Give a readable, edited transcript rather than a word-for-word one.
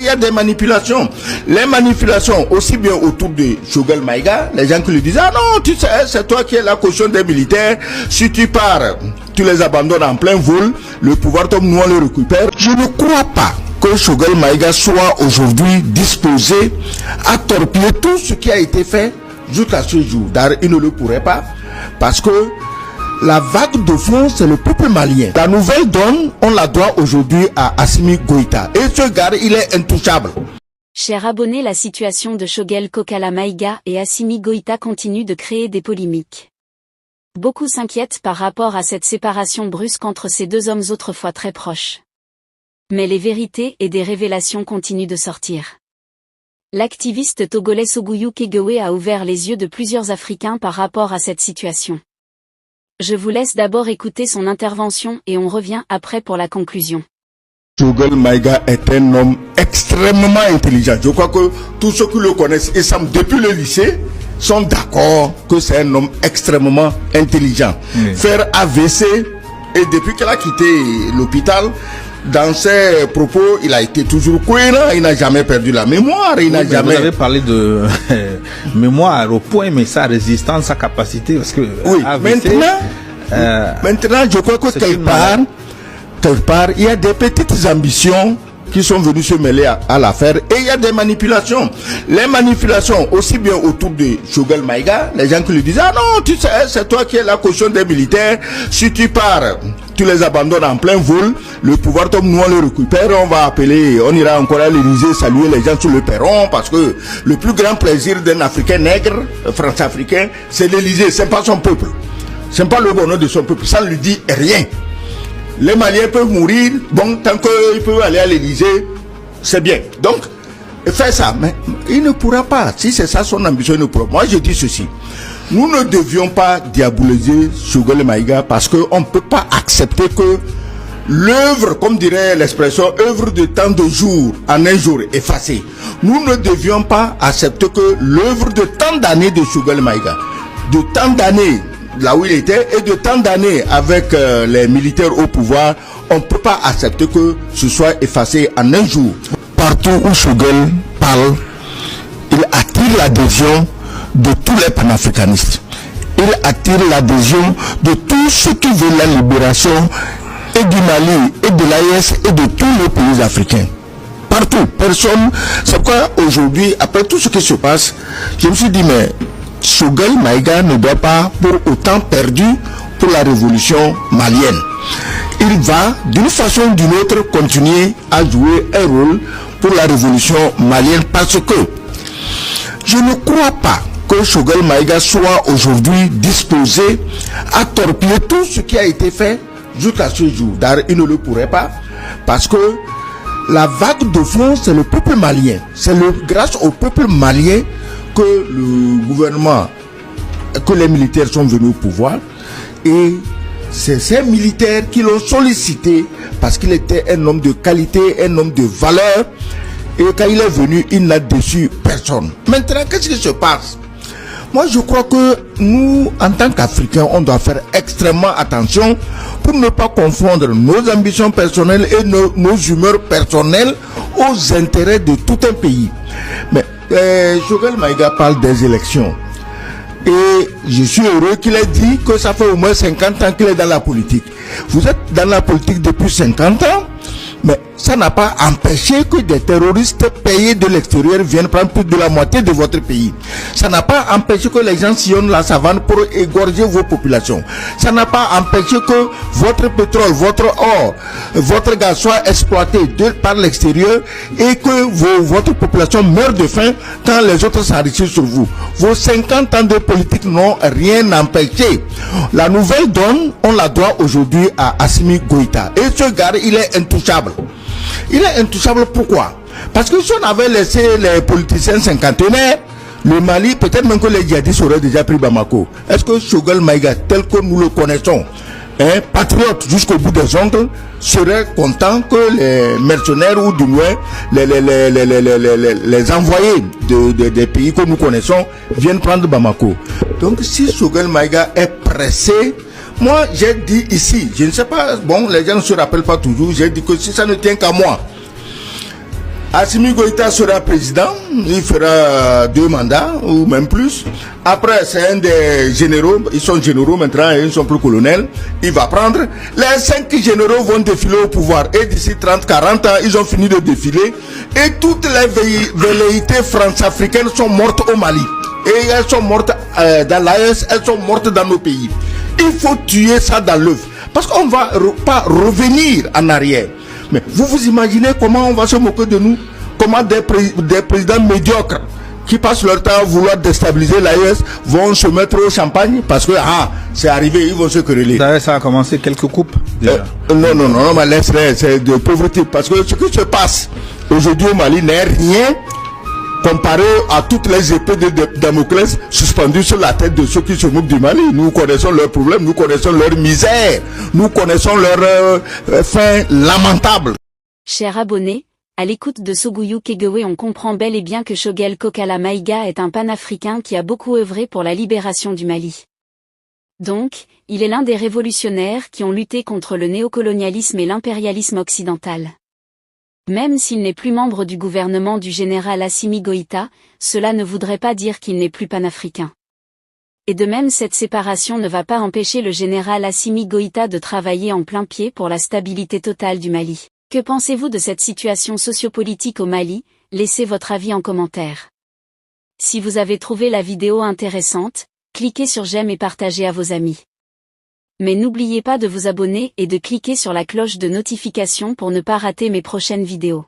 Il y a des manipulations. Les manipulations, aussi bien autour de Choguel Maïga, les gens qui lui disent, ah non, tu sais, c'est toi qui es la caution des militaires. Si tu pars, tu les abandonnes en plein vol, le pouvoir tombe, nous on le récupère. Je ne crois pas que Choguel Maïga soit aujourd'hui disposé à torpiller tout ce qui a été fait jusqu'à ce jour. D'ailleurs, il ne le pourrait pas, parce que la vague de fond, c'est le peuple malien. La nouvelle donne, on la doit aujourd'hui à Assimi Goïta. Et ce gars, il est intouchable. Chers abonnés, la situation de Choguel Kokala Maïga et Assimi Goïta continue de créer des polémiques. Beaucoup s'inquiètent par rapport à cette séparation brusque entre ces deux hommes autrefois très proches. Mais les vérités et des révélations continuent de sortir. L'activiste togolais Sogouyou Kegewe a ouvert les yeux de plusieurs Africains par rapport à cette situation. Je vous laisse d'abord écouter son intervention et on revient après pour la conclusion. Choguel Maïga est un homme extrêmement intelligent. Je crois que tous ceux qui le connaissent et savent depuis le lycée sont d'accord que c'est un homme extrêmement intelligent. Oui. Faire AVC, et depuis qu'elle a quitté l'hôpital, dans ses propos, il a été toujours cohérent, il n'a jamais perdu la mémoire, il n'a jamais... Vous avez parlé de mémoire au point, mais sa résistance, sa capacité, parce que... Oui, AVC, maintenant, je crois que quelque part, il y a des petites ambitions qui sont venues se mêler à l'affaire, et il y a des manipulations. Les manipulations, aussi bien autour de Choguel Maïga, les gens qui lui disent, ah non, tu sais, c'est toi qui es la caution des militaires, si tu pars, tu les abandonnes en plein vol, le pouvoir tombe, nous on le récupère, on va appeler, on ira encore à l'Élysée saluer les gens sur le perron, parce que le plus grand plaisir d'un Africain nègre, France-Africain, c'est l'Élysée, c'est pas son peuple. C'est pas le bonheur de son peuple, ça ne lui dit rien. Les Maliens peuvent mourir, bon, tant qu'ils peuvent aller à l'Élysée, c'est bien. Donc, fait ça, mais il ne pourra pas. Si c'est ça son ambition, il ne pourra pas. Moi, je dis ceci. Nous ne devions pas diaboliser Choguel Maïga parce qu'on ne peut pas accepter que l'œuvre, comme dirait l'expression, œuvre de tant de jours en un jour effacée. Nous ne devions pas accepter que l'œuvre de tant d'années de Choguel Maïga, de tant d'années là où il était et de tant d'années avec les militaires au pouvoir, on ne peut pas accepter que ce soit effacé en un jour. Partout où Choguel parle, il attire l'adhésion de tous les panafricanistes. Il attire l'adhésion de tous ceux qui veulent la libération et du Mali et de l'AES et de tous les pays africains. Partout, personne. C'est pourquoi aujourd'hui, après tout ce qui se passe, je me suis dit, mais Choguel Maïga ne doit pas pour autant perdu pour la révolution malienne. Il va d'une façon ou d'une autre continuer à jouer un rôle pour la révolution malienne parce que je ne crois pas que Choguel Maïga soit aujourd'hui disposé à torpiller tout ce qui a été fait jusqu'à ce jour. D'ailleurs, il ne le pourrait pas parce que la vague de fond, c'est le peuple malien. C'est grâce au peuple malien que le gouvernement, que les militaires sont venus au pouvoir, et c'est ces militaires qui l'ont sollicité parce qu'il était un homme de qualité, un homme de valeur, et quand il est venu, il n'a déçu personne. Maintenant, qu'est-ce qui se passe? Moi, je crois que nous, en tant qu'Africains, on doit faire extrêmement attention pour ne pas confondre nos ambitions personnelles et nos humeurs personnelles aux intérêts de tout un pays. Mais Choguel Maïga parle des élections. Et je suis heureux qu'il ait dit que ça fait au moins 50 ans qu'il est dans la politique. Vous êtes dans la politique depuis 50 ans, mais ça n'a pas empêché que des terroristes payés de l'extérieur viennent prendre plus de la moitié de votre pays. Ça n'a pas empêché que les gens sillonnent la savane pour égorger vos populations. Ça n'a pas empêché que votre pétrole, votre or, votre gaz soit exploité par l'extérieur et que votre population meurt de faim quand les autres s'enrichissent sur vous. Vos 50 ans de politique n'ont rien empêché. La nouvelle donne, on la doit aujourd'hui à Assimi Goïta. Et ce gars, il est intouchable. Il est intouchable, pourquoi? Parce que si on avait laissé les politiciens cinquantenaires, le Mali, peut-être même que les djihadistes auraient déjà pris Bamako. Est-ce que Choguel Maïga, tel que nous le connaissons, patriote jusqu'au bout des ongles, serait content que les mercenaires ou du moins les envoyés des pays que nous connaissons viennent prendre Bamako? Donc si Choguel Maïga est pressé, moi j'ai dit ici, je ne sais pas, bon les gens ne se rappellent pas toujours, j'ai dit que si ça ne tient qu'à moi, Assimi Goïta sera président, il fera 2 mandats ou même plus. Après, c'est un des généraux, ils sont généraux maintenant, ils ne sont plus colonels. Il va prendre. Les 5 généraux vont défiler au pouvoir. Et d'ici 30-40 ans, ils ont fini de défiler. Et toutes les velléités france-africaines sont mortes au Mali. Et elles sont mortes dans l'AES, elles sont mortes dans nos pays. Il faut tuer ça dans l'œuf. Parce qu'on ne va pas revenir en arrière. Mais vous imaginez comment on va se moquer de nous? Comment des présidents médiocres qui passent leur temps à vouloir déstabiliser l'AES vont se mettre au champagne parce que c'est arrivé, ils vont se quereller. D'ailleurs, ça a commencé quelques coupes déjà. Non, mais laisse-les, c'est de pauvreté. Parce que ce qui se passe aujourd'hui au Mali n'est rien comparé à toutes les épées de Damoclès suspendues sur la tête de ceux qui se moquent du Mali. Nous connaissons leurs problèmes, nous connaissons leur misère, nous connaissons leur fin lamentable. Chers abonnés, à l'écoute de Sogouyou Kegewe, on comprend bel et bien que Choguel Kokala Maïga est un panafricain qui a beaucoup œuvré pour la libération du Mali. Donc, il est l'un des révolutionnaires qui ont lutté contre le néocolonialisme et l'impérialisme occidental. Même s'il n'est plus membre du gouvernement du général Assimi Goïta, cela ne voudrait pas dire qu'il n'est plus panafricain. Et de même, cette séparation ne va pas empêcher le général Assimi Goïta de travailler en plein pied pour la stabilité totale du Mali. Que pensez-vous de cette situation sociopolitique au Mali? Laissez votre avis en commentaire. Si vous avez trouvé la vidéo intéressante, cliquez sur j'aime et partagez à vos amis. Mais n'oubliez pas de vous abonner et de cliquer sur la cloche de notification pour ne pas rater mes prochaines vidéos.